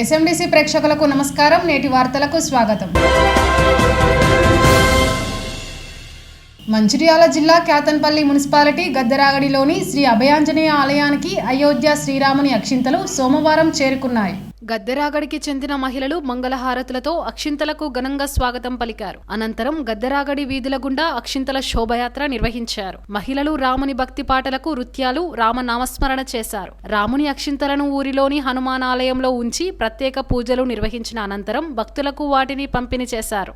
ఎస్ఎండిసి ప్రేక్షకులకు నమస్కారం. నేటి వార్తలకు స్వాగతం. మంచిర్యాల జిల్లా క్యాతన్పల్లి మున్సిపాలిటీ గద్దెరాగడిలోని శ్రీ అభయాంజనేయ ఆలయానికి అయోధ్య శ్రీరాముని అక్షింతలు సోమవారం చేరుకున్నాయి. గద్దెరాగడికి చెందిన మహిళలు మంగళహారతులతో అక్షింతలకు ఘనంగా స్వాగతం పలికారు. అనంతరం గద్దెరాగడి వీధుల గుండా అక్షింతల శోభయాత్ర నిర్వహించారు. మహిళలు రాముని భక్తి పాటలకు నృత్యాలు, రామనామస్మరణ చేశారు. రాముని అక్షింతలను ఊరిలోని హనుమాన్ ఆలయంలో ఉంచి ప్రత్యేక పూజలు నిర్వహించిన అనంతరం భక్తులకు వాటిని పంపిణీ చేశారు.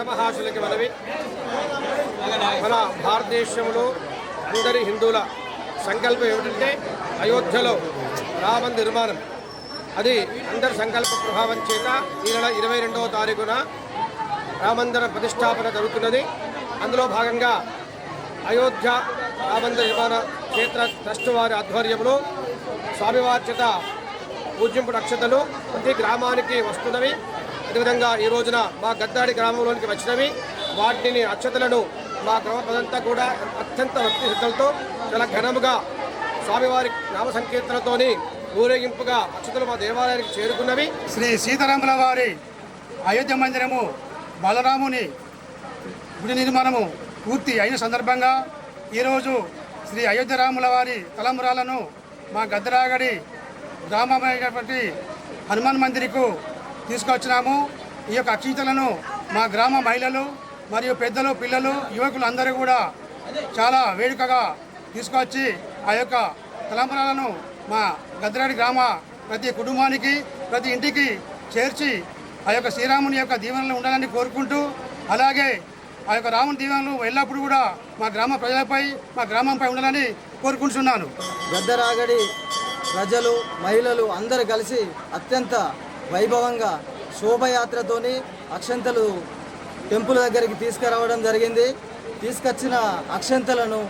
మహాశులకి మనవి, మన భారతదేశంలో అందరి హిందువుల సంకల్పం ఏమిటంటే అయోధ్యలో రామ నిర్మాణం. అది అందరి సంకల్ప ప్రభావం చేత ఈ నెల 22వ తారీఖున రామందిర ప్రతిష్టాపన జరుగుతున్నది. అందులో భాగంగా అయోధ్య రామందిర నిర్మాణ క్షేత్ర ట్రస్ట్ వారి ఆధ్వర్యంలో స్వామివారి చేత పూజింపు అక్షతలు ప్రతి గ్రామానికి వస్తున్నవి. అదేవిధంగా ఈ రోజున మా గద్దాడి గ్రామంలోనికి వచ్చినవి. వాటిని అక్షతలను మా గ్రామ ప్రజంతా కూడా అత్యంత భక్తి శ్రద్ధలతో చాలా ఘనముగా స్వామివారి నామ సంకీర్తనతోని ఊరేగింపుగా అక్షతలు మా దేవాలయానికి చేరుకున్నవి. శ్రీ సీతారాముల వారి అయోధ్య మందిరము బలరాముని గుడి నిర్మాణము పూర్తి అయిన సందర్భంగా ఈరోజు శ్రీ అయోధ్య రాముల వారి తలంబరాలను మా గద్దెరాగడి గ్రామమైనటువంటి హనుమాన్ మందిర్కు తీసుకొచ్చినాము. ఈ యొక్క అక్షింతలను మా గ్రామ మహిళలు మరియు పెద్దలు పిల్లలు యువకులు అందరూ కూడా చాలా వేడుకగా తీసుకొచ్చి ఆ యొక్క తలంబరాలను మా గద్దరాడి గ్రామ ప్రతి కుటుంబానికి ప్రతి ఇంటికి చేర్చి ఆ యొక్క శ్రీరాముని యొక్క దీవెనలు ఉండాలని కోరుకుంటూ, అలాగే ఆ యొక్క రాముని దీవెనలు ఎల్లప్పుడూ కూడా మా గ్రామ ప్రజలపై మా గ్రామంపై ఉండాలని కోరుకుంటున్నాను. గద్దరాగడి ప్రజలు మహిళలు అందరూ కలిసి అత్యంత వైభవంగా శోభయాత్రతోని అక్షంతలు టెంపుల్ దగ్గరికి తీసుకురావడం జరిగింది. తీసుకొచ్చిన అక్షంతలను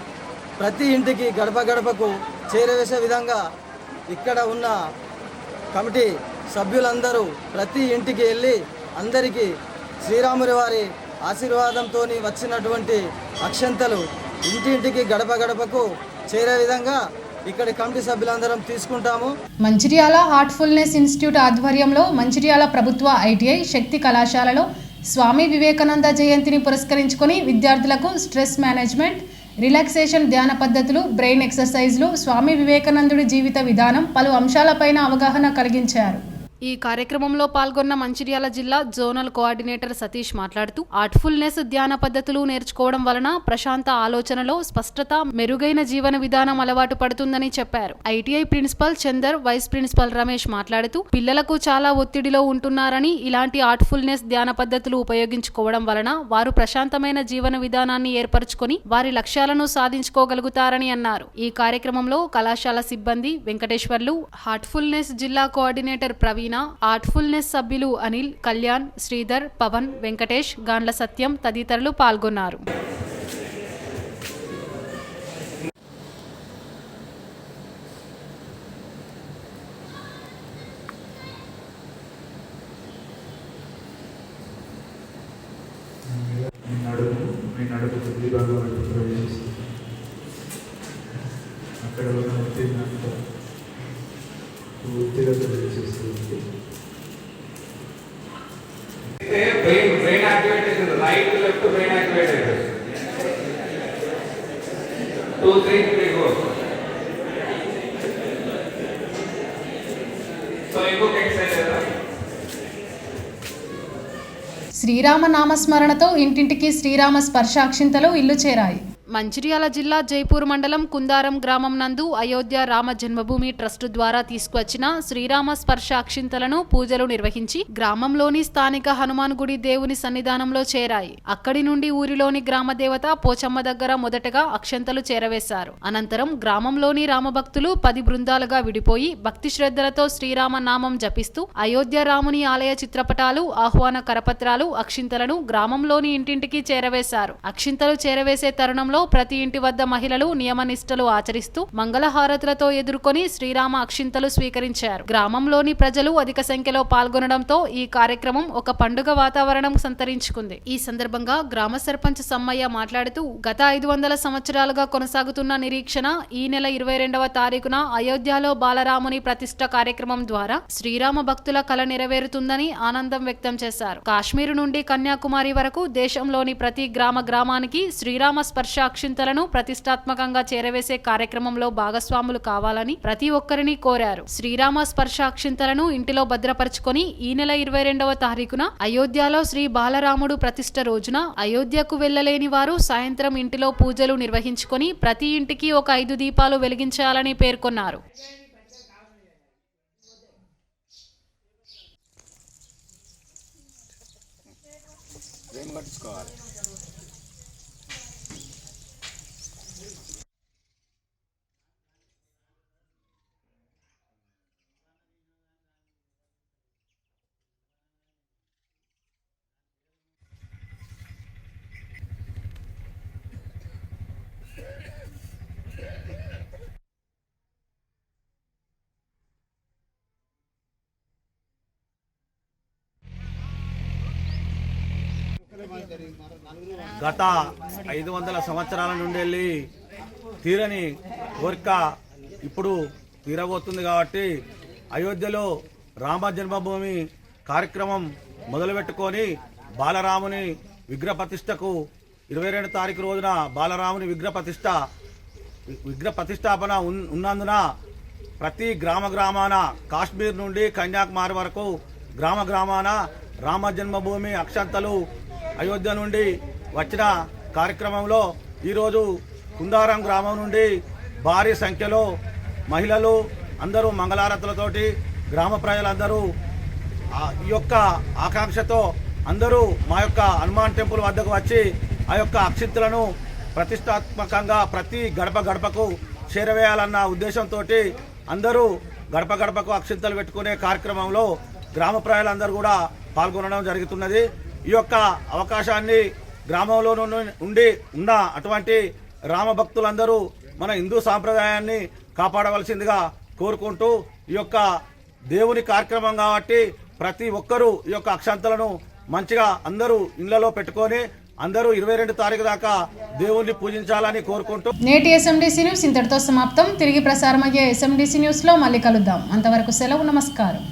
ప్రతి ఇంటికి గడప గడపకు చేరవేసే విధంగా ఇక్కడ ఉన్న కమిటీ సభ్యులందరూ ప్రతి ఇంటికి వెళ్ళి అందరికీ శ్రీరాముని వారి ఆశీర్వాదంతో వచ్చినటువంటి అక్షంతలు ఇంటింటికి గడప గడపకు చేరే విధంగా ఇక్కడి కమిటీ సభ్యులందరం తీసుకుంటాము. మంచిర్యాల హార్ట్ఫుల్నెస్ ఇన్స్టిట్యూట్ ఆధ్వర్యంలో మంచిర్యాల ప్రభుత్వ ఐటీఐ శక్తి కళాశాలలో స్వామి వివేకానంద జయంతిని పురస్కరించుకొని విద్యార్థులకు స్ట్రెస్ మేనేజ్మెంట్, రిలాక్సేషన్ ధ్యాన పద్ధతులు, బ్రెయిన్ ఎక్సర్సైజ్లు, స్వామి వివేకానందుడి జీవిత విధానం పలు అంశాలపైన అవగాహన కలిగించారు. ఈ కార్యక్రమంలో పాల్గొన్న మంచిర్యాల జిల్లా జోనల్ కోఆర్డినేటర్ సతీష్ మాట్లాడుతూ, ఆర్ట్ఫుల్నెస్ ధ్యాన పద్ధతులు నేర్చుకోవడం వలన ప్రశాంత ఆలోచనలో స్పష్టత, మెరుగైన జీవన విధానం అలవాటు పడుతుందని చెప్పారు. ITI principal Chandar, vice principal Ramesh మాట్లాడుతూ, పిల్లలకు చాలా ఒత్తిడిలో ఉంటున్నారని ఇలాంటి ఆర్ట్ఫుల్నెస్ ధ్యాన పద్ధతులు ఉపయోగించుకోవడం వలన వారు ప్రశాంతమైన జీవన విధానాన్ని ఏర్పరచుకొని వారి లక్ష్యాలను సాధించుకోగలుగుతారని అన్నారు. ఈ కార్యక్రమంలో కళాశాల సిబ్బంది, వెంకటేశ్వర్లు, హార్ట్ఫుల్నెస్ జిల్లా కోఆర్డినేటర్ ప్రవీణ, ఆర్ట్ఫుల్నెస్ సభ్యులు అనిల్, కళ్యాణ్, శ్రీధర్, పవన్, వెంకటేష్, గాండ్ల సత్యం తదితరులు పాల్గొన్నారు. నడుపు బుద్ధి భాగంలో ప్రవేశిస్తుంది. అక్కడ ఉన్న ఒత్తిడినంతా పూర్తిగా ప్రవేశిస్తుంది. బ్రెయిన్ యాక్టివేట్ అవుతుంది. రైట్ లెఫ్ట్ బ్రెయిన్ యాక్టివేట్ అవుతుంది. 2 3 4 సో ఇంకొక ఎక్సర్సైజ్. శ్రీరామ నామస్మరణతో ఇంటింటికి శ్రీరామ స్పర్శాక్షింతలు ఇల్లు చేరాయి. మంచిర్యాల జిల్లా జైపూర్ మండలం కుందారం గ్రామం నందు అయోధ్య రామ జన్మభూమి ట్రస్ట్ ద్వారా తీసుకువచ్చిన శ్రీరామ స్పర్శ అక్షింతలను పూజలు నిర్వహించి గ్రామంలోని స్థానిక హనుమాన్ గుడి దేవుని సన్నిధానంలో చేరాయి. అక్కడి నుండి ఊరిలోని గ్రామ దేవత పోచమ్మ దగ్గర మొదటగా అక్షంతలు చేరవేశారు. అనంతరం గ్రామంలోని రామభక్తులు 10 బృందాలుగా విడిపోయి భక్తి శ్రద్ధలతో శ్రీరామ నామం జపిస్తూ అయోధ్య రాముని ఆలయ చిత్రపటాలు, ఆహ్వాన కరపత్రాలు, అక్షింతలను గ్రామంలోని ఇంటింటికి చేరవేశారు. అక్షింతలు చేరవేసే తరుణంలో ప్రతి ఇంటి వద్ద మహిళలు నియమనిష్టలు ఆచరిస్తూ మంగళహారతులతో ఎదుర్కొని శ్రీరామ అక్షింతలు స్వీకరించారు. గ్రామంలోని ప్రజలు అధిక సంఖ్యలో పాల్గొనడంతో ఈ కార్యక్రమం ఒక పండుగ వాతావరణం సంతరించుకుంది. ఈ సందర్భంగా గ్రామ సర్పంచ్ సమ్మయ్య మాట్లాడుతూ, గత 500 సంవత్సరాలుగా కొనసాగుతున్న నిరీక్షణ ఈ నెల 22వ తారీఖున అయోధ్యలో బాలరాముని ప్రతిష్ఠ కార్యక్రమం ద్వారా శ్రీరామ భక్తుల కల నెరవేరుతుందని ఆనందం వ్యక్తం చేశారు. కాశ్మీరు నుండి కన్యాకుమారి వరకు దేశంలోని ప్రతి గ్రామానికి శ్రీరామ స్పర్శ అక్షింతలను ప్రతిష్టాత్మకంగా చేరవేసే కార్యక్రమంలో భాగస్వాములు కావాలని ప్రతి ఒక్కరిని కోరారు. శ్రీరామ స్పర్శ అక్షింతలను ఇంటిలో భద్రపరుచుకొని ఈ నెల 22వ తారీఖున అయోధ్యలో శ్రీ బాలరాముడు ప్రతిష్ఠ రోజున అయోధ్యకు వెళ్లలేని వారు సాయంత్రం ఇంటిలో పూజలు నిర్వహించుకొని ప్రతి ఇంటికి ఒక 5 దీపాలు వెలిగించాలని పేర్కొన్నారు. గత 500 సంవత్సరాల నుండి వెళ్ళి తీరని కోరిక ఇప్పుడు తీరబోతుంది. కాబట్టి అయోధ్యలో రామ జన్మభూమి కార్యక్రమం మొదలుపెట్టుకొని బాలరాముని విగ్రహ ప్రతిష్టకు 22 తారీఖు రోజున బాలరాముని విగ్రహ ప్రతిష్టాపన ఉన్నందున ప్రతి గ్రామాన కాశ్మీర్ నుండి కన్యాకుమారి వరకు గ్రామాన రామ జన్మభూమి అక్షంతలు అయోధ్య నుండి వచ్చిన కార్యక్రమంలో ఈరోజు కుందారం గ్రామం నుండి భారీ సంఖ్యలో మహిళలు అందరూ మంగళారతులతోటి గ్రామ ప్రజలందరూ ఈ యొక్క ఆకాంక్షతో అందరూ మా యొక్క హనుమాన్ టెంపుల్ వద్దకు వచ్చి ఆ యొక్క అక్షింతలను ప్రతిష్టాత్మకంగా ప్రతి గడప గడపకు చేరవేయాలన్న ఉద్దేశంతో అందరూ గడప గడపకు అక్షింతలు పెట్టుకునే కార్యక్రమంలో గ్రామ ప్రజలందరూ కూడా పాల్గొనడం జరుగుతున్నది. ఈ యొక్క అవకాశాన్ని గ్రామంలో ఉండి ఉన్న అటువంటి రామ భక్తులందరూ మన హిందూ సాంప్రదాయాన్ని కాపాడవలసిందిగా కోరుకుంటూ ఈ యొక్క దేవుని కార్యక్రమం కాబట్టి ప్రతి ఒక్కరూ ఈ యొక్క అక్షంతలను మంచిగా అందరూ ఇళ్లలో పెట్టుకొని అందరూ 22 తారీఖు దాకా దేవుణ్ణి పూజించాలని కోరుకుంటూ నేటి ఎస్ఎండిసి న్యూస్ ఇంతటితో సమాప్తం. తిరిగి ప్రసారమయ్యే ఎస్ఎండిసి న్యూస్లో మళ్ళీ కలుద్దాం. అంతవరకు సెలవు. నమస్కారం.